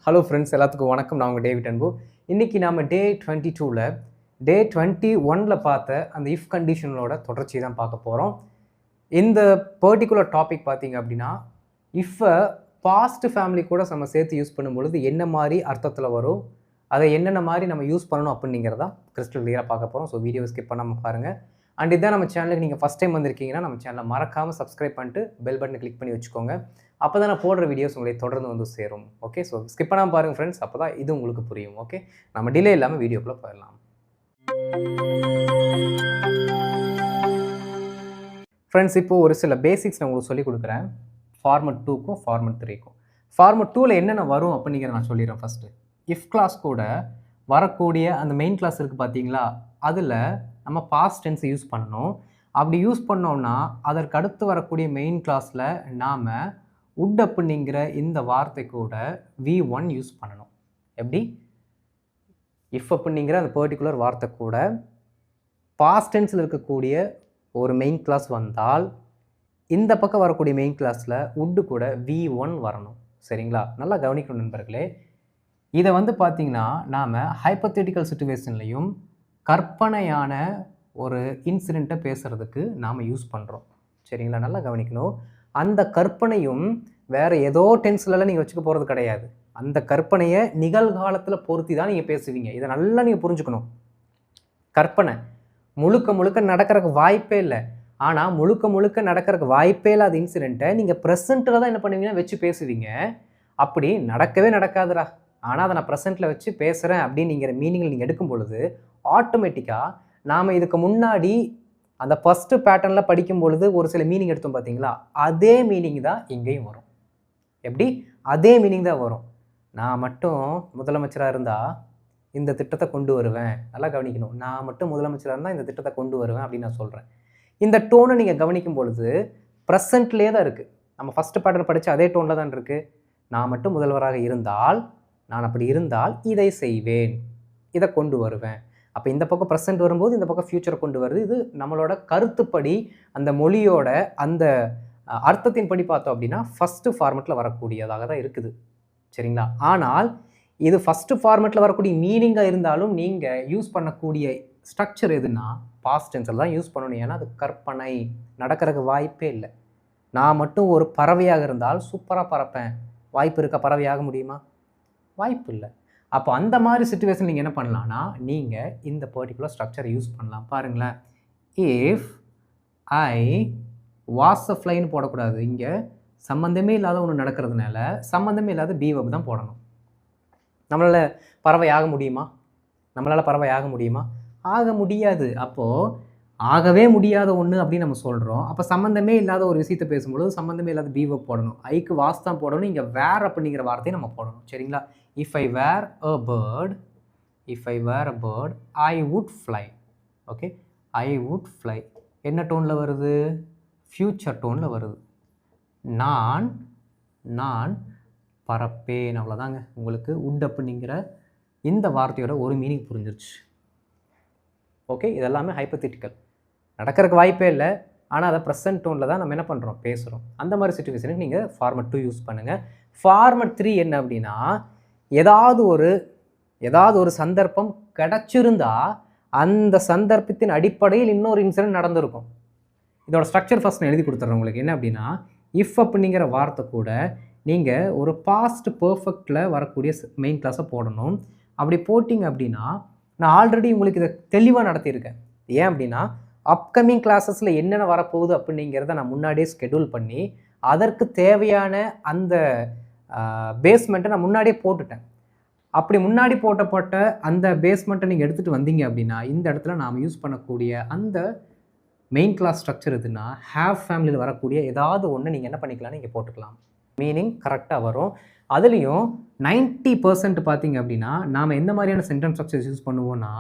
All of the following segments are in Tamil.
ஹலோ ஃப்ரெண்ட்ஸ், எல்லாத்துக்கும் வணக்கம். நான் உங்கள் டேவிட் அன்பு. இன்றைக்கி நாம் டே 22ல் டே 21ல் பார்த்த அந்த இஃப் கண்டிஷனோட தொடர்ச்சி தான் பார்க்க போகிறோம். இந்த பர்டிகுலர் டாபிக் பார்த்தீங்க அப்படின்னா, இஃப்பை பாஸ்ட் ஃபேமிலி கூட நம்ம சேர்த்து யூஸ் பண்ணும்பொழுது என்ன மாதிரி அர்த்தத்தில் வரும், அதை என்னென்ன மாதிரி நம்ம யூஸ் பண்ணணும் அப்படிங்கிறதான் கிறிஸ்டல் கிளியராக பார்க்க போகிறோம். ஸோ வீடியோ ஸ்கிப் பண்ணாமல் பாருங்கள். அண்ட் இதான் நம்ம சேனலுக்கு நீங்கள் ஃபஸ்ட் டைம் வந்திருக்கீங்கன்னா நம்ம சேனலை மறக்காமல் சப்ஸ்கிரைப் பண்ணிட்டு பெல் பட்டனை கிளிக் பண்ணி வச்சுக்கோங்க. அப்போ தான் நான் போடுற வீடியோஸ் உங்களை தொடர்ந்து வந்து சேரும். ஓகே, ஸோ ஸ்கிப் பண்ணாமல் பாருங்கள் ஃப்ரெண்ட்ஸ், அப்போ தான் இது உங்களுக்கு புரியும். ஓகே, நம்ம டிலே இல்லாமல் வீடியோக்குள்ளே போயிடலாம். ஃப்ரெண்ட்ஸ், இப்போது ஒரு சில பேசிக்ஸ் நான் உங்களுக்கு சொல்லிக் கொடுக்குறேன். ஃபார்மட் 2க்கும் ஃபார்மட் 3க்கும். ஃபார்மட் 2ல் என்னென்ன வரும் அப்படிங்கிற நான் சொல்லிடுறேன். ஃபஸ்ட்டு இஃப் கிளாஸ் கூட வரக்கூடிய அந்த மெயின் கிளாஸ் இருக்குது பார்த்தீங்களா, அதில் நம்ம பாஸ்ட் டென்ஸை யூஸ் பண்ணணும். அப்படி யூஸ் பண்ணோம்னா அதற்கு அடுத்து வரக்கூடிய மெயின் கிளாஸில் நாம் உட் அப்படிங்கிற இந்த வார்த்தை கூட V1 யூஸ் பண்ணணும். எப்படி? இஃப் அப்படிங்கிற அந்த பர்டிகுலர் வார்த்தை கூட பாஸ்ட் டென்ஸில் இருக்கக்கூடிய ஒரு மெயின் கிளாஸ் வந்தால் இந்த பக்கம் வரக்கூடிய மெயின் கிளாஸில் உட்டு கூட V1 வரணும். சரிங்களா? நல்லா கவனிக்கணும் நண்பர்களே. இதை வந்து பார்த்திங்கன்னா நாம் ஹைப்போதெட்டிக்கல் சிச்சுவேஷன்லையும் கற்பனையான ஒரு இன்சிடெண்ட்டை பேசுகிறதுக்கு நாம் யூஸ் பண்ணுறோம். சரிங்களா? நல்லா கவனிக்கணும். அந்த கற்பனையும் வேறு ஏதோ டென்ஸ்லலாம் நீங்கள் வச்சுக்க போகிறது கிடையாது. அந்த கற்பனையை நிகழ்காலத்தில் பொருத்தி தான் நீங்கள் பேசுவீங்க. இதை நல்லா நீங்கள் புரிஞ்சுக்கணும். கற்பனை முழுக்க முழுக்க நடக்கிறதுக்கு வாய்ப்பே இல்லை. ஆனால் முழுக்க நடக்கிறதுக்கு வாய்ப்பே இல்லாத இன்சிடெண்ட்டை நீங்கள் ப்ரெசென்ட்டில் தான் என்ன பண்ணுவீங்கன்னா வச்சு பேசுவீங்க. அப்படி நடக்கவே நடக்காதுடா, ஆனால் அதை நான் ப்ரெசென்ட்டில் வச்சு பேசுகிறேன் அப்படிங்கிற மீனிங்கில் நீங்கள் எடுக்கும் பொழுது ஆட்டோமேட்டிக்காக நாம் இதுக்கு முன்னாடி அந்த ஃபஸ்ட்டு பேட்டர்னில் படிக்கும் பொழுது ஒரு சில மீனிங் எடுத்தோம் பார்த்தீங்களா, அதே மீனிங் தான் இங்கேயும் வரும். எப்படி? அதே மீனிங் தான் வரும். நான் மட்டும் முதலமைச்சராக இருந்தால் இந்த திட்டத்தை கொண்டு வருவேன். நல்லா கவனிக்கணும். நான் மட்டும் முதலமைச்சராக இருந்தால் இந்த திட்டத்தை கொண்டு வருவேன் அப்படின்னு நான் சொல்கிறேன். இந்த டோனை நீங்கள் கவனிக்கும் பொழுது ப்ரெசென்ட்லேயே தான் இருக்குது. நம்ம ஃபஸ்ட்டு பேட்டர்ன் படித்த அதே டோனில் தான் இருக்குது. நான் மட்டும் முதல்வராக இருந்தால், நான் அப்படி இருந்தால் இதை செய்வேன், இதை கொண்டு வருவேன். அப்போ இந்த பக்கம் ப்ரெசென்ட் வரும்போது இந்த பக்கம் ஃப்யூச்சரை கொண்டு வருது. இது நம்மளோட கருத்துப்படி அந்த மொழியோட அந்த அர்த்தத்தின் படி பார்த்தோம் அப்படின்னா ஃபஸ்ட்டு ஃபார்மெட்டில் வரக்கூடியதாக தான் இருக்குது. சரிங்களா? ஆனால் இது ஃபஸ்ட்டு ஃபார்மெட்டில் வரக்கூடிய மீனிங்காக இருந்தாலும் நீங்கள் யூஸ் பண்ணக்கூடிய ஸ்ட்ரக்சர் எதுனா பாஸ்ட் டென்ஸில் தான் யூஸ் பண்ணணும். ஏன்னா அது கற்பனை, நடக்கிறதுக்கு வாய்ப்பே இல்லை. நான் மட்டும் ஒரு பறவையாக இருந்தால் சூப்பராக பறப்பேன். வாய்ப்பு இருக்கா? பறவையாக முடியுமா? வாய்ப்பு இல்லை. அப்போ அந்த மாதிரி சிச்சுவேஷன் நீங்கள் என்ன பண்ணலான்னா நீங்கள் இந்த பர்டிகுலர் ஸ்ட்ரக்சரை யூஸ் பண்ணலாம். பாருங்களேன், இஃப் ஐ வாஸ் அ ஃப்ளைன்னு போடக்கூடாது. இங்கே சம்மந்தமே இல்லாத ஒன்று நடக்கிறதுனால சம்மந்தமே இல்லாத பீவப் தான் போடணும். நம்மளால் பறவை ஆக முடியுமா? நம்மளால் பறவை ஆக முடியுமா? ஆக முடியாது. அப்போது ஆகவே முடியாத ஒன்று அப்படின்னு நம்ம சொல்கிறோம். அப்போ சம்மந்தமே இல்லாத ஒரு விஷயத்தை பேசும்பொழுது சம்மந்தமே இல்லாத பீவப் போடணும். ஐக்கு வாஸ் தான் போடணும். இங்கே வேர் அப்படிங்கிற வார்த்தையை நம்ம போடணும். சரிங்களா? If I were a bird, I would fly. Okay, I would fly. என்ன டோனில் வருது? ஃப்யூச்சர் டோனில் வருது. நான் பறப்பேன். அவ்வளோதாங்க. உங்களுக்கு உட் அப்படிங்கிற இந்த வார்த்தையோட ஒரு மீனிங் புரிஞ்சிருச்சு. ஓகே, இதெல்லாமே ஹைப்போதெட்டிக்கல், நடக்கிறதுக்கு வாய்ப்பே இல்லை. ஆனால் அதை ப்ரெசன்ட் டோனில் தான் நம்ம என்ன பண்ணுறோம், பேசுகிறோம். அந்த மாதிரி சிச்சுவேஷனுக்கு நீங்கள் ஃபார்மட் 2 யூஸ் பண்ணுங்கள். ஃபார்மட் 3 என்ன அப்படின்னா, ஏதாவது ஒரு சந்தர்ப்பம் கிடச்சிருந்தா அந்த சந்தர்ப்பத்தின் அடிப்படையில் இன்னொரு இன்சிடென்ட் நடந்திருக்கும். இதோட ஸ்ட்ரக்சர் ஃபஸ்ட் நான் எழுதி கொடுத்துட்றேன் உங்களுக்கு. என்ன அப்படின்னா, இஃப் அப்படிங்கிற வார்த்தை கூட நீங்கள் ஒரு பாஸ்ட் பர்ஃபெக்டில் வரக்கூடிய மெயின் கிளாஸை போடணும். அப்படி போட்டிங்க அப்படின்னா, நான் ஆல்ரெடி உங்களுக்கு இதை தெளிவாக நடத்தியிருக்கேன். ஏன் அப்படின்னா, அப்கமிங் கிளாஸஸில் என்னென்ன வரப்போகுது அப்படிங்கிறத நான் முன்னாடியே ஸ்கெடியூல் பண்ணி அதற்கு தேவையான அந்த பேஸ்மெண்ட்டை நான் முன்னாடியே போட்டுட்டேன். அப்படி முன்னாடி போட்ட அந்த பேஸ்மெண்ட்டை நீங்கள் எடுத்துகிட்டு வந்தீங்க அப்படின்னா இந்த இடத்துல நாம் யூஸ் பண்ணக்கூடிய அந்த மெயின் கிளாஸ் ஸ்ட்ரக்சர் எதுனா ஹேவ் ஃபேமிலியில் வரக்கூடிய ஏதாவது ஒன்று நீங்கள் என்ன பண்ணிக்கலாம்னு நீங்கள் போட்டுக்கலாம். மீனிங் கரெக்டாக வரும். அதுலேயும் 90% பார்த்தீங்க அப்படின்னா நாம் எந்த மாதிரியான சென்டென்ஸ் ஸ்ட்ரக்சர்ஸ் யூஸ் பண்ணுவோன்னா,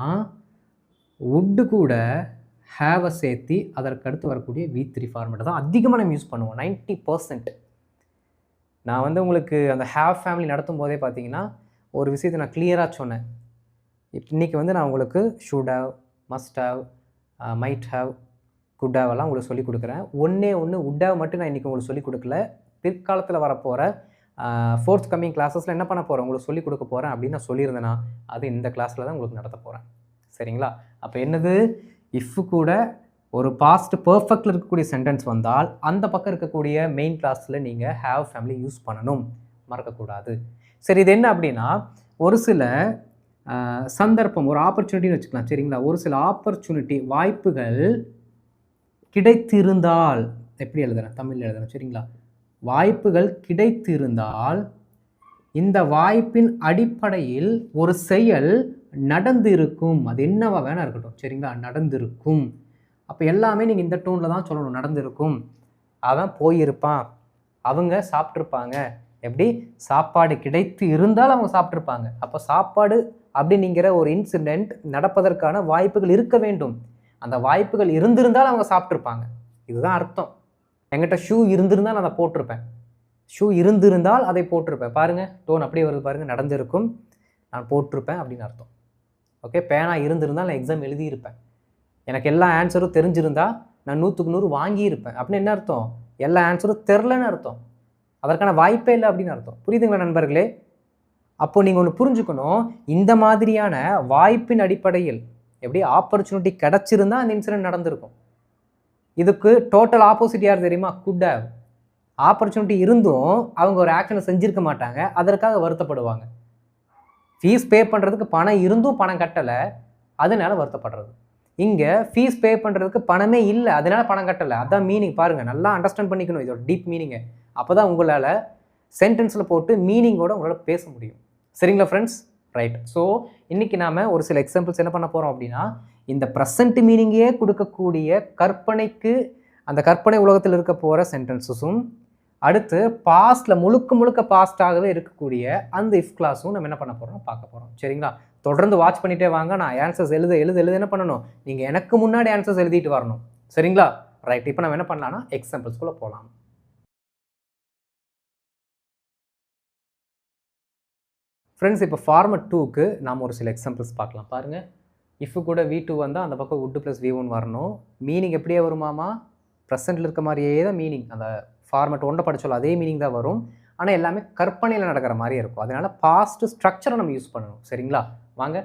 உட்டு கூட ஹேவை சேர்த்தி அதற்கு அடுத்து வரக்கூடிய V3 ஃபார்மெட்டை தான் அதிகமாக நம்ம யூஸ் பண்ணுவோம். 90%. நான் வந்து உங்களுக்கு அந்த ஹேவ் ஃபேமிலி நடத்தும் போதே பார்த்தீங்கன்னா ஒரு விஷயத்தை நான் கிளியராக சொன்னேன். இன்றைக்கி வந்து நான் உங்களுக்கு should have, must have, might have, could ஹேவெல்லாம் உங்களுக்கு சொல்லிக் கொடுக்குறேன். ஒன்று உட் ஹேவ் மட்டும் நான் இன்றைக்கி உங்களுக்கு சொல்லிக் கொடுக்கல. பிற்காலத்தில் வரப்போகிற ஃபோர்த் கம்மிங் கிளாஸஸில் என்ன பண்ண போகிறேன், உங்களுக்கு சொல்லிக் கொடுக்க போகிறேன் அப்படின்னு நான் சொல்லியிருந்தேன்னா அது இந்த கிளாஸில் தான் உங்களுக்கு நடத்த போகிறேன். சரிங்களா? அப்போ என்னது, இஃப் கூட ஒரு பாஸ்ட் பர்ஃபெக்டில் இருக்கக்கூடிய சென்டென்ஸ் வந்தால் அந்த பக்கம் இருக்கக்கூடிய மெயின் கிளாஸில் நீங்கள் ஹேவ் ஃபேமிலி யூஸ் பண்ணணும், மறக்கக்கூடாது. சரி, இது என்ன அப்படின்னா, ஒரு சில சந்தர்ப்பம், ஒரு ஆப்பர்ச்சுனிட்டின்னு வச்சுக்கலாம். சரிங்களா? ஒரு சில ஆப்பர்ச்சுனிட்டி, வாய்ப்புகள் கிடைத்திருந்தால், எப்படி எழுதுறேன், தமிழில் எழுதுறேன். சரிங்களா? வாய்ப்புகள் கிடைத்திருந்தால் இந்த வாய்ப்பின் அடிப்படையில் ஒரு செயல் நடந்திருக்கும். அது என்னவா வேணா இருக்கட்டும். சரிங்களா? நடந்திருக்கும். அப்போ எல்லாமே நீங்கள் இந்த டோனில் தான் சொல்லணும். நடந்திருக்கும், அவன் போயிருப்பான், அவங்க சாப்பிட்ருப்பாங்க. எப்படி, சாப்பாடு கிடைத்து இருந்தால் அவங்க சாப்பிட்ருப்பாங்க. அப்போ சாப்பாடு அப்படிங்கிற ஒரு இன்சிடெண்ட் நடப்பதற்கான வாய்ப்புகள் இருக்க வேண்டும். அந்த வாய்ப்புகள் இருந்திருந்தால் அவங்க சாப்பிட்ருப்பாங்க. இதுதான் அர்த்தம். என்கிட்ட ஷூ இருந்திருந்தால் நான் அதை போட்டிருப்பேன். ஷூ இருந்திருந்தால் அதை போட்டிருப்பேன். பாருங்கள், டோன் அப்படியே வருது பாருங்கள். நடந்திருக்கும், நான் போட்டிருப்பேன் அப்படின்னு அர்த்தம். ஓகே, பேனா இருந்திருந்தால் நான் எக்ஸாம் எழுதியிருப்பேன். எனக்கு எல்லா ஆன்சரும் தெரிஞ்சிருந்தால் நான் 100க்கு 100 வாங்கியிருப்பேன். அப்படின்னு என்ன அர்த்தம், எல்லா ஆன்சரும் தெரிலன்னு அர்த்தம். அதற்கான வாய்ப்பே இல்லை அப்படின்னு அர்த்தம். புரியுதுங்களா நண்பர்களே? அப்போ நீங்கள் ஒன்று புரிஞ்சுக்கணும், இந்த மாதிரியான வாய்ப்பின் அடிப்படையில் எப்படி ஆப்பர்ச்சுனிட்டி கிடச்சிருந்தா அந்த இன்சிடென்ட் நடந்திருக்கும். இதுக்கு டோட்டல் ஆப்போசிட் யார் தெரியுமா, குட் ஹேவ். ஆப்பர்ச்சுனிட்டி இருந்தும் அவங்க ஒரு ஆக்ஷனை செஞ்சுருக்க மாட்டாங்க, அதற்காக வருத்தப்படுவாங்க. ஃபீஸ் பே பண்ணுறதுக்கு பணம் இருந்தும் பணம் கட்டலை, அதனால வருத்தப்படுறது. இங்கே ஃபீஸ் பே பண்ணுறதுக்கு பணமே இல்லை, அதனால பணம் கட்டலை. அதான் மீனிங். பாருங்கள், நல்லா அண்டர்ஸ்டாண்ட் பண்ணிக்கணும் இதோட டீப் மீனிங்கை. அப்போ தான் உங்களால் சென்டென்ஸில் போட்டு மீனிங்கோடு உங்களால் பேச முடியும். சரிங்களா ஃப்ரெண்ட்ஸ்? ரைட். ஸோ இன்றைக்கி நாம் ஒரு சில எக்ஸாம்பிள்ஸ் என்ன பண்ண போகிறோம் அப்படின்னா, இந்த ப்ரெசன்ட் மீனிங்கே கொடுக்கக்கூடிய கற்பனைக்கு, அந்த கற்பனை உலகத்தில் இருக்க போகிற சென்டென்சஸும், அடுத்து பாஸ்ட்டில் முழுக்க பாஸ்ட்டாகவே இருக்கக்கூடிய அந்த இஃப் கிளாஸும் நம்ம என்ன பண்ண போகிறோம், பார்க்க போகிறோம். சரிங்களா? தொடர்ந்து வாட்ச் பண்ணிகிட்டே வாங்க. நான் ஆன்சர்ஸ் எழுத என்ன பண்ணணும், நீங்கள் எனக்கு முன்னாடி ஆன்சர்ஸ் எழுதிட்டு வரணும். சரிங்களா? ரைட். இப்போ நம்ம என்ன பண்ணலாம்னா எக்ஸாம்பிள்ஸ்குள்ளே போகலாம். ஃப்ரெண்ட்ஸ், இப்போ ஃபார்மட் 2க்கு நாம் ஒரு சில எக்ஸாம்பிள்ஸ் பார்க்கலாம். பாருங்கள், இஃப் கூட V2 வந்தால் அந்த பக்கம் would + V1 வரணும். மீனிங் எப்படியே வருமாமா, ப்ரெசென்ட்டில் இருக்க மாதிரியே தான் மீனிங். அந்த ஃபார்மட் 1 படிச்சோம் அதே மீனிங் தான் வரும். ஆனால் எல்லாமே கற்பனையில் நடக்கிற மாதிரியே இருக்கும். அதனால் பாஸ்ட் ஸ்ட்ரக்சரை நம்ம யூஸ் பண்ணணும். சரிங்களா? வாங்க.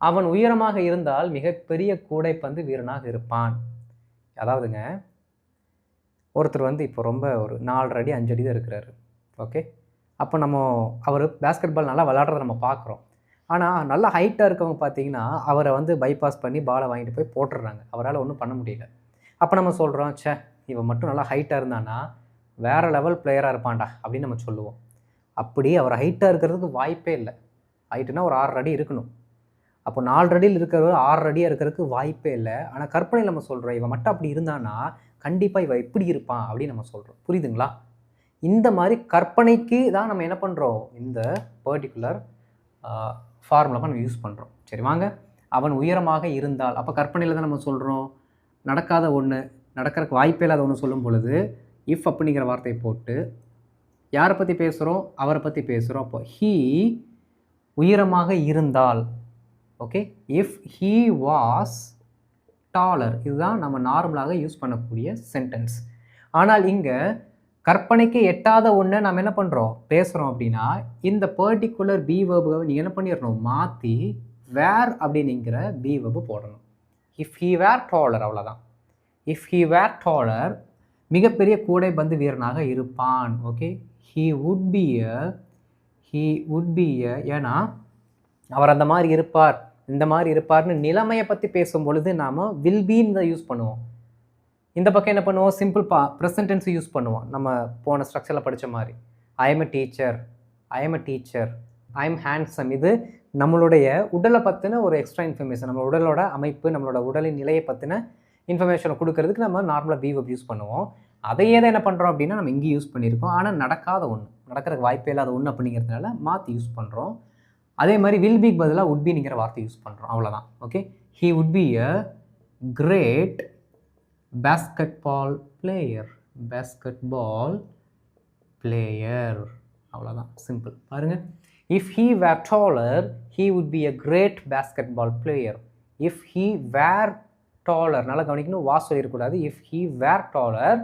அவன் உயரமாக இருந்தால் மிகப்பெரிய கூடைப்பந்து வீரனாக இருப்பான். அதாவதுங்க, ஒருத்தர் வந்து இப்போ ரொம்ப ஒரு 4 அடி 5 அடி தான் இருக்கிறாரு. ஓகே, அப்போ நம்ம அவர் பேஸ்கெட் பால் நல்லா விளாட்றத நம்ம பார்க்குறோம். ஆனால் நல்லா ஹைட்டாக இருக்கவங்க பார்த்தீங்கன்னா அவரை வந்து பைபாஸ் பண்ணி பாலை வாங்கிட்டு போய் போட்டுடுறாங்க. அவரால் ஒன்றும் பண்ண முடியல. அப்போ நம்ம சொல்கிறோம், சே இவன் மட்டும் நல்லா ஹைட்டாக இருந்தானா வேறு லெவல் பிளேயராக இருப்பான்டா அப்படின்னு நம்ம சொல்லுவோம். அப்படி அவர் ஹைட்டாக இருக்கிறதுக்கு வாய்ப்பே இல்லை. ஹைட்டுனா ஒரு 6 அடி இருக்கணும். அப்போ 4 அடியில் இருக்கிறவர் 6 அடியாக இருக்கிறதுக்கு வாய்ப்பே இல்லை. ஆனால் கற்பனையில் நம்ம சொல்கிறோம், இவன் மட்டும் அப்படி இருந்தானா கண்டிப்பாக இவன் எப்படி இருப்பான் அப்படின்னு நம்ம சொல்கிறோம். புரியுதுங்களா? இந்த மாதிரி கற்பனைக்கு தான் நம்ம என்ன பண்ணுறோம், இந்த பர்டிகுலர் ஃபார்முலாவை நம்ம யூஸ் பண்ணுறோம். சரி வாங்க. அவன் உயரமாக இருந்தால், அப்போ கற்பனையில் தான் நம்ம சொல்கிறோம். நடக்காத ஒன்று, நடக்கிறதுக்கு வாய்ப்பே இல்லாத ஒன்று சொல்லும் பொழுது இஃப் அப்படிங்கிற வார்த்தையை போட்டு யாரை பற்றி பேசுகிறோம், அவரை பற்றி பேசுகிறோம். அப்போ ஹீ உயரமாக இருந்தால், okay, if he was dollar, இதுதான் நம்ம நார்மலாக யூஸ் பண்ணக்கூடிய சென்டென்ஸ். ஆனால் இங்கே கற்பனைக்கு எட்டாத ஒன்று நம்ம என்ன பண்ணுறோம், பேசுகிறோம் அப்படின்னா இந்த பர்டிகுலர் பி வேர்பை நீங்கள் என்ன பண்ணிடணும், மாற்றி வேர் அப்படிங்கிற பி வேர்பு போடணும். இஃப் ஹீ வேர் டாலர், அவ்வளோதான். இஃப் ஹீ வேர் டாலர் மிகப்பெரிய கூடைப்பந்து வீரனாக இருப்பான். ஓகே, ஹீ வுட் பி எ, ஏன்னா அவர் அந்த மாதிரி இருப்பார், இந்த மாதிரி இருப்பார்னு நிலைமையை பற்றி பேசும் பொழுது நாம் வில் பீன்னு தான் யூஸ் பண்ணுவோம். இந்த பக்கம் என்ன பண்ணுவோம், சிம்பிள் ப்ரெசன்ட் டென்ஸ் யூஸ் பண்ணுவோம். நம்ம போன ஸ்ட்ரக்சரில் படித்த மாதிரி I am a teacher, I am handsome. இது நம்மளுடைய உடலை பற்றின ஒரு எக்ஸ்ட்ரா இன்ஃபர்மேஷன், நம்ம உடலோட அமைப்பு, நம்மளோட உடலின் நிலையை பற்றின இன்ஃபர்மேஷனை கொடுக்கறதுக்கு நம்ம நார்மலாக பி வெர்ப் யூஸ் பண்ணுவோம். அதையே தான் என்ன பண்ணுறோம் அப்படின்னா நம்ம இங்கே யூஸ் பண்ணியிருக்கோம். ஆனால் நடக்காத ஒன்று, நடக்கிறதுக்கு வாய்ப்பே இல்லாத ஒன்று அப்படிங்கிறதுனால மாற்றி யூஸ் பண்ணுறோம். அதே மாதிரி வில் பிக்கு பதிலாக வுட் பிங்கிற வார்த்தை யூஸ் பண்ணுறோம், அவ்வளோதான். Okay, he would be a great basketball player, அவ்வளோதான், சிம்பிள். பாருங்கள், if he were taller he would be a great basketball player. If he were taller, நல்லா கவனிக்கணும், வா சொல்லிடக்கூடாது. If he were taller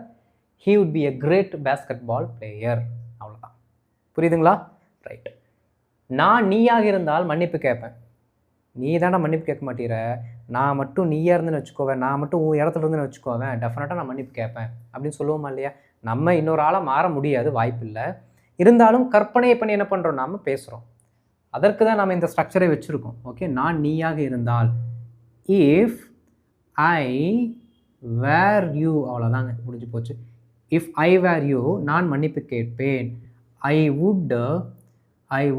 he would be a great basketball player, அவ்வளோதான். புரியுதுங்களா? ரைட். நான் நீயாக இருந்தால் மன்னிப்பு கேட்பேன். நீ தானே மன்னிப்பு கேட்க மாட்டீர, நான் மட்டும் நீயாக இருந்துன்னு வச்சுக்கோவேன், நான் மட்டும் உன் இடத்துல இருந்துன்னு வச்சுக்கோவேன், டெஃபினட்டாக நான் மன்னிப்பு கேட்பேன் அப்படின்னு சொல்லுவோமா இல்லையா? நம்ம இன்னொரு ஆளாக மாற முடியாது, வாய்ப்பு இல்லை. இருந்தாலும் கற்பனையை பண்ணி என்ன பண்ணுறோம், நாம் பேசுகிறோம். அதற்கு தான் நாம் இந்த ஸ்ட்ரக்சரை வச்சுருக்கோம். ஓகே, நான் நீயாக இருந்தால், இஃப் ஐ வேர் யூ, அவ்வளோதாங்க, முடிஞ்சு போச்சு. இஃப் ஐ வேர் யூ, நான் மன்னிப்பு கேட்பேன். I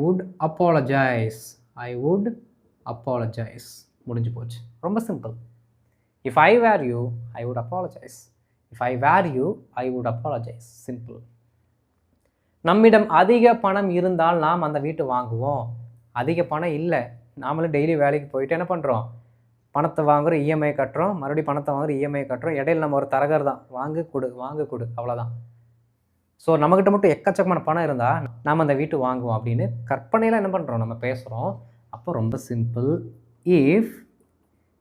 would apologise. I would apologise. முடிஞ்சு போச்சு. ரொம்ப simple. If I were you, I would apologise. If I were you, I would apologise. Simple. நம்மிடம் அதிக பணம் இருந்தால் நாம் அந்த வீட்டு வாங்குவோம். அதிக பணம் இல்லை, நாமளும் டெய்லி வேலைக்கு போயிட்டு என்ன பண்ணுறோம், பணத்தை வாங்குகிறோம், இஎம்ஐ கட்டுறோம், மறுபடியும் பணத்தை வாங்குகிறோம், இஎம்ஐ கட்டுறோம். இடையில நம்ம ஒரு தரகர் தான், வாங்கு கொடு அவ்வளோதான். ஸோ நம்மக்கிட்ட மட்டும் எக்கச்சக்கமான பணம் இருந்தால் நாம் அந்த வீட்டு வாங்குவோம் அப்படின்னு கற்பனையில் என்ன பண்ணுறோம், நம்ம பேசுகிறோம். அப்போ ரொம்ப சிம்பிள். இஃப்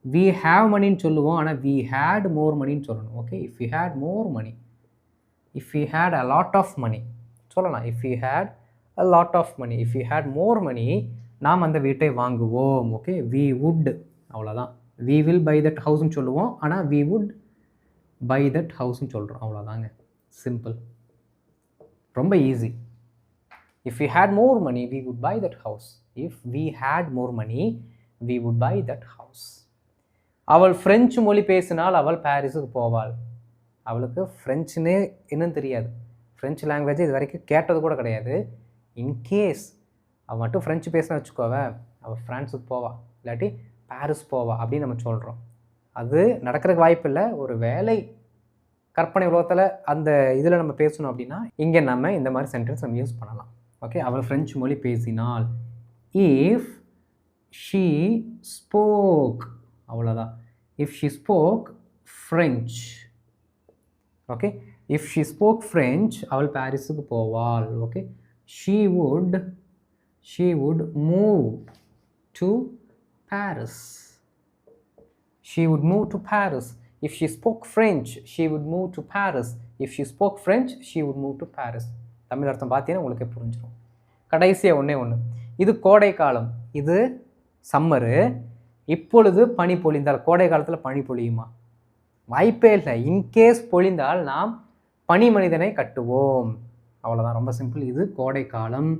வி ஹேவ் மணின்னு சொல்லுவோம், ஆனால் வி ஹேட் மோர் மணின்னு சொல்லணும். Okay, if we had more money, if we had a lot of money சொல்லலாம். If we had a lot of money, if we had more money, நாம் அந்த வீட்டை வாங்குவோம். ஓகே, வி வுட், அவ்வளோதான். வி வில் பை தட் ஹவுஸ்ன்னு சொல்லுவோம், ஆனால் வி வுட் பை தட் ஹவுஸ்ன்னு சொல்கிறோம். அவ்வளோதாங்க, சிம்பிள். ரொம்ப easy. If we had more money, we would buy that house. If we had more money, we would buy that house. அவள் ஃப்ரெஞ்சு மொழி பேசினால் அவள் பாரிஸுக்கு போவாள். அவளுக்கு ஃப்ரெஞ்சுன்னு என்னன்னு தெரியாது, ஃப்ரெஞ்சு லாங்குவேஜ் இது வரைக்கும் கேட்டது கூட கிடையாது. இன்கேஸ் அவள் மட்டும் ஃப்ரெஞ்சு பேசினா வச்சுக்கோவேன், அவள் ஃப்ரான்ஸுக்கு போவா, இல்லாட்டி பாரிஸ் போவா அப்படின்னு நம்ம சொல்கிறோம். அது நடக்கிறதுக்கு வாய்ப்பு இல்லை. ஒரு வேலை கற்பனை உலகத்தில் அந்த இதில் நம்ம பேசணும் அப்படின்னா இங்கே நம்ம இந்த மாதிரி சென்டென்ஸ் நம்ம யூஸ் பண்ணலாம். ஓகே, அவள் ஃப்ரெஞ்சு மொழி பேசினால். இஃப் ஷீ ஸ்போக், அவ்வளோதான். If she spoke French. Okay, if she spoke French, அவள் பாரிஸுக்கு போவாள். Okay, she would move to Paris. She would move to Paris. If she spoke French, she would move to Paris. If she spoke French, she would move to Paris. Tamil அர்த்தம் பார்த்தீங்கன்னா உங்களுக்கு புரிஞ்சிடும். கடைசியாக ஒன்று, இது கோடை காலம், இது சம்மரு. இப்பொழுது பனி பொழிந்தால், கோடை காலத்தில் பனி பொழியுமா? வாய்ப்பே இல்லை. இன்கேஸ் பொழிந்தால் நாம் பனி மனிதனை கட்டுவோம். அவ்வளோதான், ரொம்ப சிம்பிள். இது கோடை காலம்.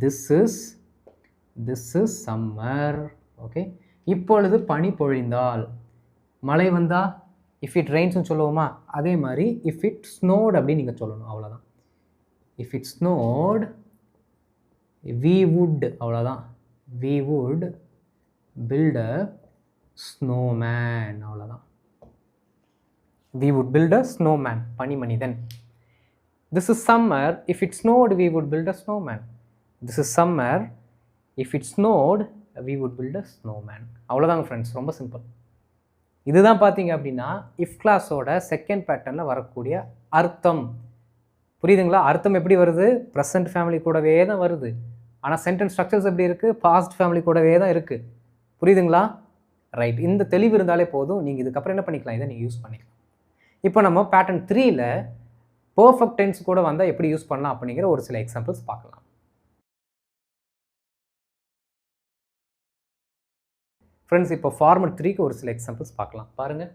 This is summer. ஓகே, இப்பொழுது பனி பொழிந்தால், மழை வந்தால் இஃப் இட் ரெயின்ஸ்னு சொல்லுவோமா, அதே மாதிரி இஃப் இட் ஸ்னோட் அப்படின்னு நீங்கள் சொல்லணும். அவ்வளோதான். If it snowed, we would, அவ்வளோதான். We would build a snowman. அவ்வளோதான். We would build a snowman, பனி மனிதன். This is summer. If it snowed, we would build a snowman. This is summer. If it snowed, we would build a snowman. அவ்வளோதாங்க ஃப்ரெண்ட்ஸ், ரொம்ப சிம்பிள். இதுதான் பார்த்தீங்க அப்படின்னா இஃப் கிளாஸோட செகண்ட் பேட்டர்னில் வரக்கூடிய அர்த்தம். புரியுதுங்களா? அர்த்தம் எப்படி வருது? ப்ரெசன்ட் ஃபேமிலி கூடவே தான் வருது. ஆனால் சென்டென்ஸ் ஸ்ட்ரக்சர்ஸ் எப்படி இருக்குது? பாஸ்ட் ஃபேமிலி கூடவே தான் இருக்குது. புரியுதுங்களா? ரைட். இந்த தெளிவு இருந்தாலே போதும். நீங்கள் இதுக்கப்புறம் என்ன பண்ணிக்கலாம், இதை நீங்கள் யூஸ் பண்ணிக்கலாம். இப்போ நம்ம பேட்டர்ன் 3ல் பர்ஃபெக்ட் டென்ஸ் கூட வந்தால் எப்படி யூஸ் பண்ணலாம் அப்படிங்கிற ஒரு சில எக்ஸாம்பிள்ஸ் பார்க்கலாம். ஃப்ரெண்ட்ஸ், இப்போ ஃபார்மட் 3க்கு ஒரு சில எக்ஸாம்பிள்ஸ் பார்க்கலாம். பாருங்கள்.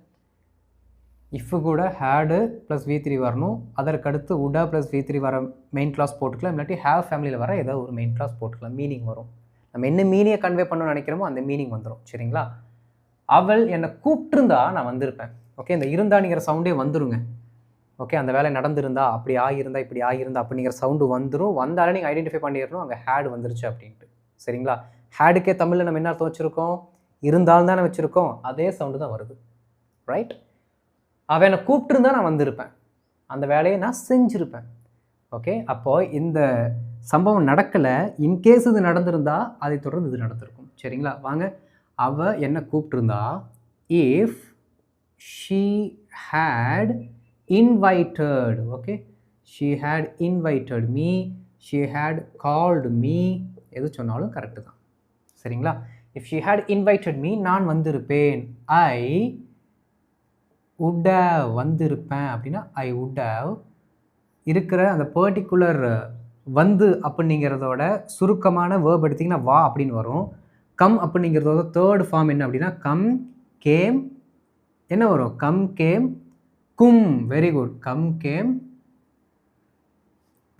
இஃப் கூட ஹேடு ப்ளஸ் V3 வரணும். அதற்கு அடுத்து உடா ப்ளஸ் V3 வர மெயின் கிளாஸ் போட்டுக்கலாம். இல்லாட்டி ஹேவ் ஃபேமிலியில் வர ஏதாவது ஒரு மெயின் கிளாஸ் போட்டுக்கலாம். மீனிங் வரும். நம்ம என்ன மீனிங்கை கன்வே பண்ணணும்னு நினைக்கிறோமோ அந்த மீனிங் வந்துடும். சரிங்களா? அவள் என்னை கூப்பிட்டுருந்தா நான் வந்திருப்பேன். ஓகே, இந்த இருந்தாங்கிற சவுண்டே வந்துருங்க. ஓகே, அந்த வேலை நடந்திருந்தா, அப்படி ஆகியிருந்தா, இப்படி ஆகியிருந்தா அப்படிங்கிற சவுண்டு வந்துடும். வந்தாலே நீங்கள் ஐடென்டிஃபை பண்ணிடணும் அங்கே ஹேடு வந்துருச்சு அப்படின்ட்டு. சரிங்களா? ஹேடுக்கே தமிழில் நம்ம என்ன அர்த்தம் வச்சுருக்கோம்? இருந்தாலும் தானே வச்சுருக்கோம். அதே சவுண்டு தான் வருது. ரைட்? அவன் என்னை கூப்பிட்டுருந்தா நான் வந்திருப்பேன், அந்த வேலையை நான் செஞ்சுருப்பேன். ஓகே, அப்போது இந்த சம்பவம் நடக்கலை. இன்கேஸ் இது நடந்திருந்தா அதை தொடர்ந்து இது நடந்திருக்கும். சரிங்களா? வாங்க. அவள் என்னை கூப்பிட்டுருந்தா, if she had invited. Okay, she had invited me, she had called me, எது சொன்னாலும் கரெக்டு தான். சரிங்களா? If she had invited me, நான் வந்திருப்பேன். ஐ would have, வந்திருப்பேன் அப்படின்னா ஐ would have இருக்கிற அந்த பர்டிகுலர் வந்து அப்படிங்கிறதோட சுருக்கமான வேர்ப் எடுத்திங்கன்னா வா அப்படின்னு வரும். கம் அப்படிங்கிறதோட தேர்ட் ஃபார்ம் என்ன அப்படின்னா கம், கேம், என்ன வரும்? கம், கேம், கும். Very good. Come, game.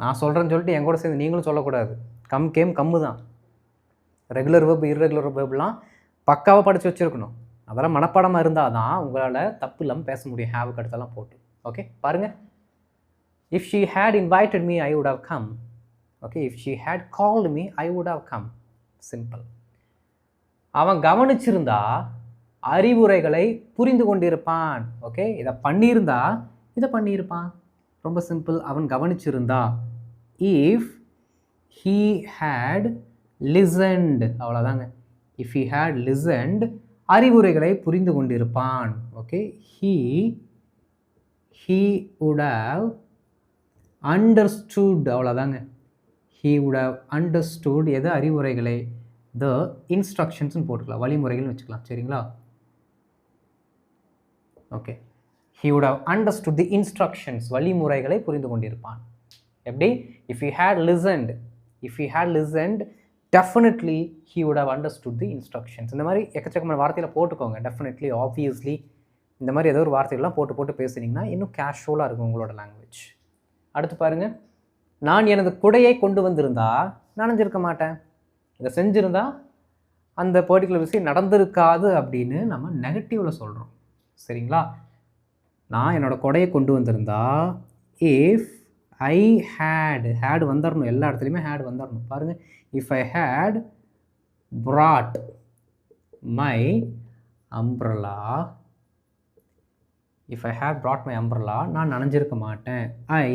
நான் சொல்கிறேன்னு சொல்லிட்டு என் கூட சேர்ந்து நீங்களும் சொல்லக்கூடாது. கம், கேம், கம்மு தான். ரெகுலர் வேர்ப், இர்ரெகுலர் வேர்ப்லாம் பக்காவாக படித்து வச்சுருக்கணும். அதெல்லாம் மனப்பாடமாக இருந்தால் தான் உங்களால் தப்பு இல்லாமல் பேச முடியும். ஹேவுக்கு அடுத்தெல்லாம் போட்டு. ஓகே, பாருங்கள். If she had invited me I would have come. Okay, if she had called me I would have come. Simple. அவன் கவனிச்சிருந்தா அறிவுரைகளை புரிந்து கொண்டிருப்பான். ஓகே, இதை பண்ணியிருந்தா இதை பண்ணியிருப்பான். ரொம்ப சிம்பிள். அவன் கவனிச்சிருந்தா. இஃப் ஹீ ஹேட் லிசன்ட், அவ்வளோதாங்க. இஃப் ஹீ ஹேட் லிசன்ட் அறிவுரைகளை புரிந்து கொண்டிருப்பான். Okay, he would have understood, அவ்வளோதாங்க. he would have understood எது? அறிவுரைகளை. the instructions போட்டுக்கலாம், வழிமுறைகள் வச்சுக்கலாம். சரிங்களா? Okay, he would have understood the instructions, வழிமுறைகளை புரிந்து கொண்டிருப்பான். எப்படி? if he had listened definitely he would have understood the instructions. இந்த மாதிரி எக்கச்சக்கமான வார்த்தையில் போட்டுக்கோங்க. definitely, obviously, இந்த மாதிரி ஏதோ ஒரு வார்த்தைகள்லாம் போட்டு பேசுனீங்கன்னா இன்னும் கேஷுவலாக இருக்கும் உங்களோட லாங்குவேஜ். அடுத்து பாருங்கள். நான் எனது குடையை கொண்டு வந்திருந்தா நனைஞ்சிருக்க மாட்டேன். இதை செஞ்சுருந்தா அந்த பர்டிகுலர் விஷயம் நடந்திருக்காது அப்படின்னு நம்ம நெகட்டிவில் சொல்கிறோம். சரிங்களா? நான் என்னோடய குடையை கொண்டு வந்திருந்தா, இஃப் ஐ ஹேட் வந்துடணும். எல்லா இடத்துலையுமே ஹேட் வந்துடணும். பாருங்கள். If I had brought my umbrella, if I have brought my umbrella நான் நனைஞ்சிருக்க மாட்டேன். ஐ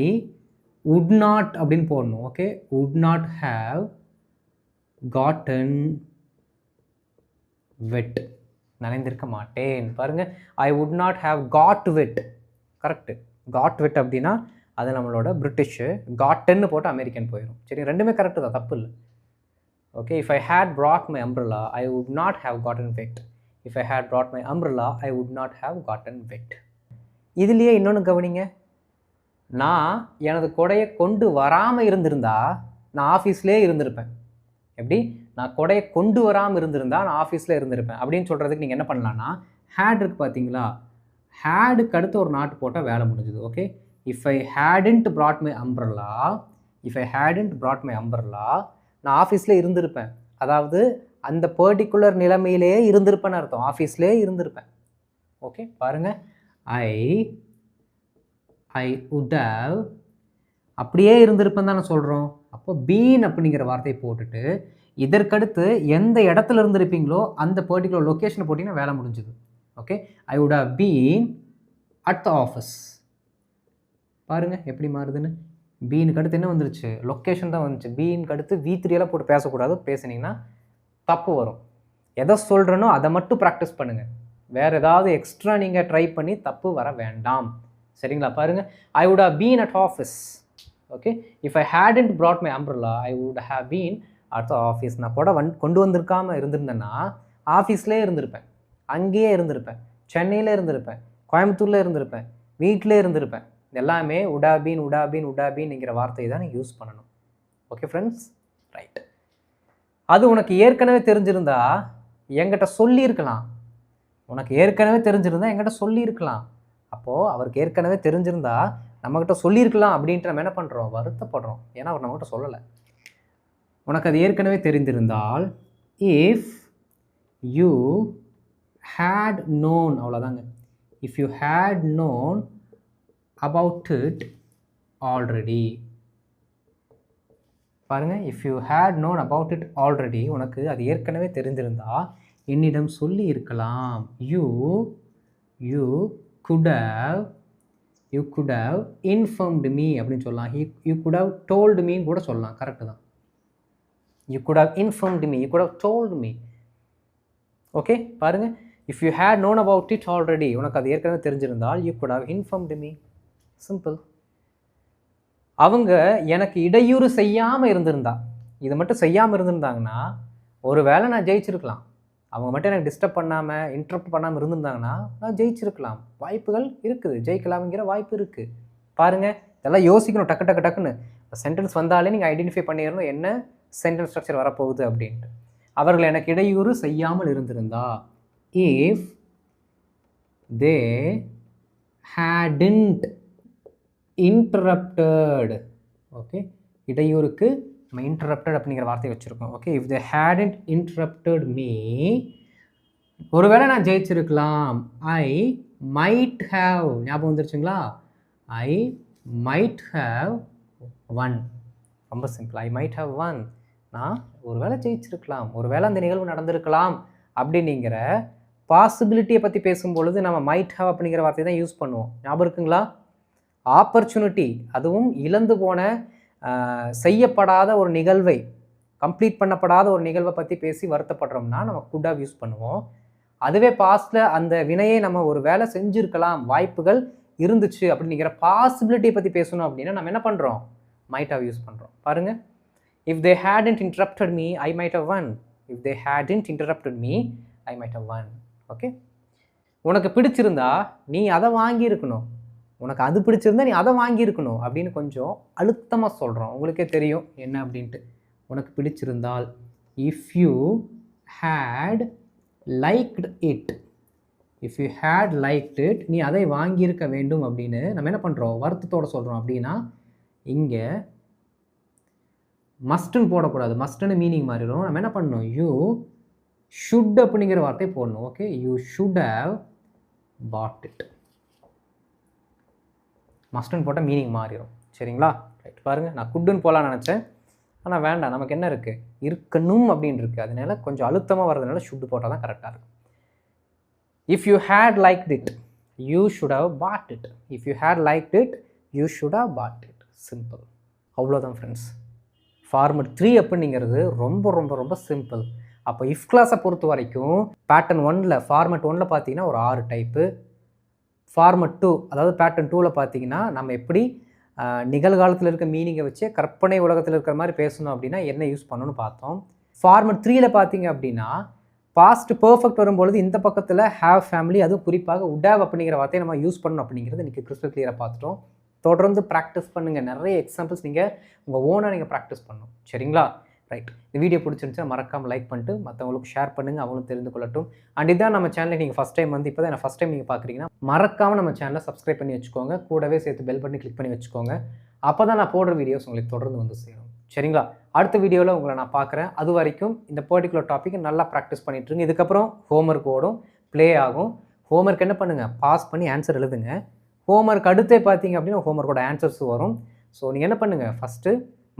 would not அப்படின்னு போடணும். Okay, would not have gotten wet, நனைந்திருக்க மாட்டேன். பாருங்கள். ஐ would not have got wet. Correct. got wet அப்படின்னா அது நம்மளோட பிரிட்டிஷு. காட்டன்னு போட்டு அமெரிக்கன் போயிடும். சரி, ரெண்டுமே கரெக்டு தான், தப்பு இல்லை. Okay, if I had brought my umbrella I would not have gotten wet. If I had brought my umbrella I would not have gotten wet. இதுலேயே இன்னொன்று கவனிங்க. நான் எனது கொடையை கொண்டு வராமல் இருந்திருந்தா நான் ஆஃபீஸ்லேயே இருந்திருப்பேன். எப்படி? நான் கொடையை கொண்டு வராமல் இருந்திருந்தா நான் ஆஃபீஸில் இருந்திருப்பேன் அப்படின்னு சொல்கிறதுக்கு நீங்கள் என்ன பண்ணலான்னா, ஹேட் இருக்குது பார்த்தீங்களா, ஹேடுக்கு அடுத்து ஒரு நாட்டு போட்டால் வேலை முடிஞ்சுது. Okay, if I hadn't brought my umbrella, நான் ஆஃபீஸில் இருந்திருப்பேன். அதாவது அந்த பர்டிகுலர் நிலைமையிலேயே இருந்திருப்பேன்னு அர்த்தம். ஆஃபீஸ்லேயே இருந்திருப்பேன். ஓகே, பாருங்கள். ஐ would have அப்படியே இருந்திருப்பேன் தானே சொல்கிறோம். அப்போ பீன் அப்படிங்கிற வார்த்தையை போட்டுட்டு இதற்கடுத்து எந்த இடத்துல இருந்திருப்பீங்களோ அந்த பர்டிகுலர் லொக்கேஷனை போட்டிங்கன்னா வேலை முடிஞ்சுது. Okay, I would have been at the office. பாருங்கள் எப்படி மாறுதுன்னு. பீனுக்கு அடுத்து என்ன வந்துருச்சு? லொக்கேஷன் தான் வந்துச்சு. பீனுக்கு அடுத்து V3 போட்டு பேசக்கூடாது. பேசுனீங்கன்னா தப்பு வரும். எதை சொல்கிறேனோ அதை மட்டும் ப்ராக்டிஸ் பண்ணுங்கள். வேறு ஏதாவது எக்ஸ்ட்ரா நீங்கள் ட்ரை பண்ணி தப்பு வர வேண்டாம். சரிங்களா? பாருங்கள். ஐ would have been at office. Okay, if I hadn't brought my umbrella I would have been at the office. நான் கூட கொண்டு வந்திருக்காமல் இருந்திருந்தேன்னா ஆஃபீஸ்லேயே இருந்திருப்பேன், அங்கேயே இருந்திருப்பேன், சென்னையில் இருந்திருப்பேன், கோயம்புத்தூரில் இருந்திருப்பேன், வீட்டிலே இருந்திருப்பேன். எல்லாமே would have beenங்கிற வார்த்தையை தான் யூஸ் பண்ணணும். Okay friends, right. அது உனக்கு ஏற்கனவே தெரிஞ்சிருந்தா என்கிட்ட சொல்லியிருக்கலாம். என்கிட்ட சொல்லியிருக்கலாம். அப்போது அவருக்கு ஏற்கனவே தெரிஞ்சிருந்தா நம்மக்கிட்ட சொல்லியிருக்கலாம் அப்படின்ட்டு நம்ம என்ன பண்ணுறோம்? வருத்தப்படுறோம். ஏன்னா அவர் நம்மகிட்ட சொல்லலை. உனக்கு அது ஏற்கனவே தெரிந்திருந்தால் இஃப் யூ ஹேட் நோன், அவ்வளோதாங்க. If you had known about it already. பாருங்கள். If you had known about it already, உனக்கு அது ஏற்கனவே தெரிந்திருந்தா என்னிடம் சொல்லி இருக்கலாம். You could have informed me அப்படின்னு சொல்லலாம். you could have told me கூட சொல்லலாம். கரெக்டு தான். you could have informed me, you could have told me. Okay, பாருங்கள். If you had known about it already, உனக்கு அது ஏற்கனவே தெரிஞ்சிருந்தால் you could have informed me. Simple. அவங்க எனக்கு இடையூறு செய்யாமல் இருந்திருந்தா, இது மட்டும் செய்யாமல் இருந்திருந்தாங்கன்னா ஒரு வேளை நான் ஜெயிச்சிருக்கலாம். அவங்க மட்டும் எனக்கு டிஸ்டர்ப் பண்ணாமல் இன்டரப்ட் பண்ணாமல் இருந்திருந்தாங்கன்னா நான் ஜெயிச்சிருக்கலாம். வாய்ப்புகள் இருக்குது, ஜெயிக்கலாம்ங்கிற வாய்ப்பு இருக்குது. பாருங்கள், இதெல்லாம் யோசிக்கணும் டக்குன்னு. சென்டென்ஸ் வந்தாலே நீங்கள் ஐடென்டிஃபை பண்ணிடணும் என்ன சென்டென்ஸ் ஸ்ட்ரக்சர் வரப்போகுது அப்படின்ட்டு. அவர்கள் எனக்கு இடையூறு செய்யாமல் இருந்திருந்தா, if they hadn't interrupted. Okay, இடையூறுக்கு நம்ம இன்டரப்டட் அப்படிங்கிற வார்த்தையை வச்சுருக்கோம். Okay, if they hadn't interrupted me, ஒருவேளை நான் ஜெயிச்சிருக்கலாம். ஐ மைட் ஹாவ், ஞாபகம் வந்துருச்சுங்களா? I might have won. ரொம்ப simple. I might have won. நான் ஒருவேளை ஜெயிச்சிருக்கலாம், ஒருவேளை அந்த நிகழ்வு நடந்திருக்கலாம் அப்படிங்கிற பாசிபிலிட்டியை பற்றி பேசும்பொழுது நம்ம மைட் ஹாவ் அப்படிங்கிற வார்த்தையை தான் யூஸ் பண்ணுவோம். ஞாபகம் இருக்குங்களா? ஆப்பர்ச்சுனிட்டி, அதுவும் இழந்து போன செய்யப்படாத ஒரு நிகழ்வை, கம்ப்ளீட் பண்ணப்படாத ஒரு நிகழ்வை பற்றி பேசி வருத்தப்படுறோம்னா நம்ம குட் ஹாவ் யூஸ் பண்ணுவோம். அதுவே பாஸ்டில் அந்த வினையை நம்ம ஒரு வேலை செஞ்சுருக்கலாம், வாய்ப்புகள் இருந்துச்சு அப்படிங்கிற பாசிபிலிட்டியை பற்றி பேசணும் அப்படின்னா நம்ம என்ன பண்ணுறோம்? மைட் ஹாவ் யூஸ் பண்ணுறோம். பாருங்கள், if they hadn't interrupted me, I might have won. If they hadn't interrupted me, I might have won. Okay, உனக்கு பிடிச்சிருந்தா நீ அதை வாங்கியிருக்கணும், உனக்கு அது பிடிச்சிருந்தா நீ அதை வாங்கியிருக்கணும் அப்படின்னு கொஞ்சம் அழுத்தமாக சொல்கிறோம். உங்களுக்கே தெரியும் என்ன அப்படின்ட்டு. உனக்கு பிடிச்சிருந்தால், if you had liked it, if you had liked it, நீ அதை வாங்கியிருக்க வேண்டும் அப்படின்னு நம்ம என்ன பண்ணுறோம்? வருத்தத்தோடு சொல்கிறோம். அப்படின்னா இங்கே மஸ்ட்டுன்னு போடக்கூடாது, மஸ்ட்டுன்னு மீனிங் மாறிடும். நம்ம என்ன பண்ணணும்? யூ ஷுட் அப்படிங்கிற வார்த்தை போடணும். Okay, you should have bought it. மஸ்ட்டுன்னு போட்டால் மீனிங் மாறிடும். சரிங்களா? ரைட், பாருங்கள், நான் குட்டுன்னு போகலான்னு நினச்சேன், ஆனால் வேண்டாம், நமக்கு என்ன இருக்குது, இருக்கணும் அப்படின்னு இருக்குது. அதனால கொஞ்சம் அழுத்தமாக வர்றதுனால ஷுட்டு போட்டால் தான் கரெக்டாக இருக்கும். If you had liked it, you should have bought it. If you had liked it, you should have bought it. Simple. அவ்வளோதான் ஃப்ரெண்ட்ஸ். ஃபார்மட் 3 அப்படிங்கிறது ரொம்ப ரொம்ப ரொம்ப சிம்பிள். அப்போ இஃப் கிளாஸை பொறுத்த வரைக்கும் பேட்டர்ன் 1ல், ஃபார்மட் 1ல் பார்த்தீங்கன்னா ஒரு 6 டைப்பு. ஃபார்மட் 2, அதாவது பேட்டர்ன் 2ல் பார்த்தீங்கன்னா நம்ம எப்படி நிகழ்காலத்தில் இருக்க மீனிங்கை வச்சு கற்பனை உலகத்தில் இருக்கிற மாதிரி பேசணும் அப்படின்னா என்ன யூஸ் பண்ணணும்னு பார்த்தோம். ஃபார்மட் 3ல் பார்த்தீங்க அப்படின்னா பாஸ்ட் பர்ஃபெக்ட் வரும்பொழுது இந்த பக்கத்தில் ஹேவ் ஃபேமிலி, அதுவும் குறிப்பாக உட் ஹேவ் அப்படிங்கிற வார்த்தையை நம்ம யூஸ் பண்ணணும் அப்படிங்கிறது இன்றைக்கி கிறிஸ்டல் கிளியராக பார்த்துட்டோம். தொடர்ந்து ப்ராக்டிஸ் பண்ணுங்கள். நிறைய எக்ஸாம்பிள்ஸ் நீங்கள் உங்கள் ஓனாக நீங்கள் ப்ராக்டிஸ் பண்ணணும். சரிங்களா? ரைட், இந்த வீடியோ பிடிச்சிருந்துச்சுன்னா மறக்காமல் லைக் பண்ணிட்டு மற்றவங்களுக்கு ஷேர் பண்ணுங்கள், அவங்களும் தெரிந்து கொள்ளட்டும். அண்ட் இதான் நம்ம சேனலை நீங்கள் ஃபஸ்ட் டைம் வந்து இப்போ தான் ஃபஸ்ட் டைம் நீங்கள் பார்க்குறீங்கன்னா மறக்காமல் நம்ம சேனலை சப்ஸ்கிரைப் பண்ணி வச்சுக்கோங்க. கூடவே சேர்த்து பெல் பண்ணி கிளிக் பண்ணி வச்சுக்கோங்க. அப்போ தான் நான் போடுற வீடியோஸ் உங்களுக்கு தொடர்ந்து வந்து சேரும். சரிங்களா? அடுத்த வீடியோவில் உங்களை நான் பார்க்குறேன். அது வரைக்கும் இந்த பர்டிகுலர் டாப்பிக்கை நல்லா ப்ராக்டிஸ் பண்ணிட்டுருங்க. இதுக்கப்புறம் ஹோம்ஒர்க் ஓடும், ப்ளே ஆகும். ஹோம்ஒர்க் என்ன பண்ணுங்கள்? பாஸ் பண்ணி ஆன்சர் எழுதுங்க. ஹோம்ஒர்க் அடுத்தே பார்த்தீங்க அப்படின்னா ஹோம்ஒர்க்கோட ஆன்சர்ஸ் வரும். ஸோ நீங்கள் என்ன பண்ணுங்கள்? ஃபஸ்ட்டு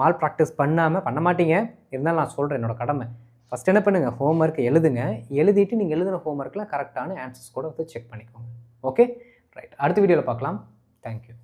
மால் ப்ராக்டிஸ் பண்ண மாட்டீங்க, இருந்தாலும் நான் சொல்கிறேன், என்னோடய கடமை. ஃபஸ்ட் என்ன பண்ணுங்கள்? ஹோம்ஒர்க் எழுதுங்க. எழுதிட்டு நீங்கள் எழுதின ஹோம்ஒர்க்கில் கரெக்டான ஆன்சர்ஸ் கூட வந்து செக் பண்ணிக்கோங்க. ஓகே, ரைட், அடுத்த வீடியோவில் பார்க்கலாம். தேங்க்யூ.